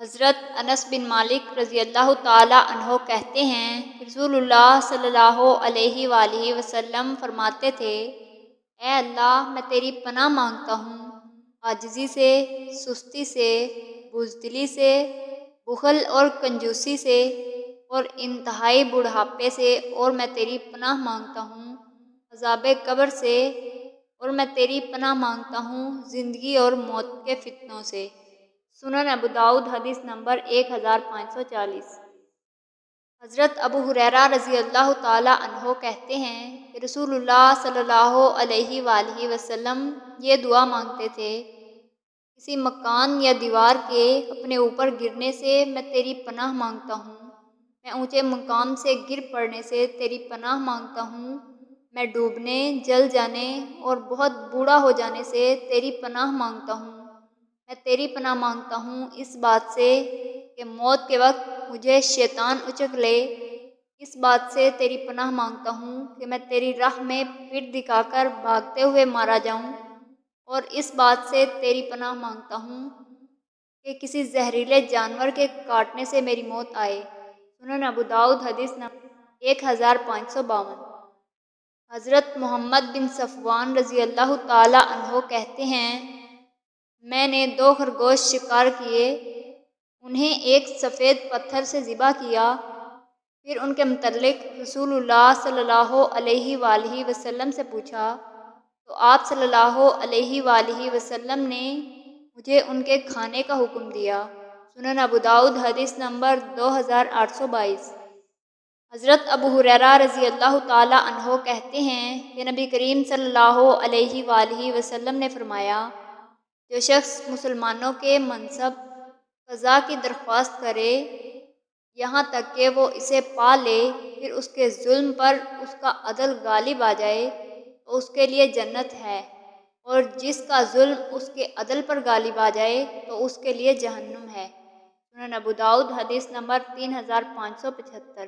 حضرت انس بن مالک رضی اللہ تعالیٰ عنہ کہتے ہیں کہ رسول اللہ صلی اللہ علیہ وآلہ وسلم فرماتے تھے، اے اللہ میں تیری پناہ مانگتا ہوں عاجزی سے، سستی سے، بزدلی سے، بخل اور کنجوسی سے اور انتہائی بڑھاپے سے، اور میں تیری پناہ مانگتا ہوں عذاب قبر سے، اور میں تیری پناہ مانگتا ہوں زندگی اور موت کے فتنوں سے۔ سنن ابو داؤد حدیث نمبر 1540۔ حضرت ابو ہریرہ رضی اللہ تعالیٰ عنہ کہتے ہیں کہ رسول اللہ صلی اللہ علیہ وآلہ وسلم یہ دعا مانگتے تھے، کسی مکان یا دیوار کے اپنے اوپر گرنے سے میں تیری پناہ مانگتا ہوں، میں اونچے مقام سے گر پڑنے سے تیری پناہ مانگتا ہوں، میں ڈوبنے، جل جانے اور بہت بوڑھا ہو جانے سے تیری پناہ مانگتا ہوں، میں تیری پناہ مانگتا ہوں اس بات سے کہ موت کے وقت مجھے شیطان اچک لے، اس بات سے تیری پناہ مانگتا ہوں کہ میں تیری راہ میں پیٹھ دکھا کر بھاگتے ہوئے مارا جاؤں، اور اس بات سے تیری پناہ مانگتا ہوں کہ کسی زہریلے جانور کے کاٹنے سے میری موت آئے۔ سنن ابو داؤد حدیث نمبر 1552۔ حضرت محمد بن صفوان رضی اللہ تعالیٰ عنہ کہتے ہیں، میں نے 2 خرگوش شکار کیے، انہیں ایک سفید پتھر سے ذبح کیا، پھر ان کے متعلق رسول اللہ صلی اللہ علیہ وآلہ وسلم سے پوچھا تو آپ صلی اللہ علیہ وآلہ وسلم نے مجھے ان کے کھانے کا حکم دیا۔ سنن ابو داؤد حدیث نمبر 2822۔ حضرت ابو ہریرہ رضی اللہ تعالیٰ عنہ کہتے ہیں کہ نبی کریم صلی اللہ علیہ وآلہ وسلم نے فرمایا، جو شخص مسلمانوں کے منصب قضا کی درخواست کرے یہاں تک کہ وہ اسے پا لے، پھر اس کے ظلم پر اس کا عدل غالب آ جائے تو اس کے لیے جنت ہے، اور جس کا ظلم اس کے عدل پر غالب آ جائے تو اس کے لیے جہنم ہے۔ سنن ابو داؤد حدیث نمبر 3575۔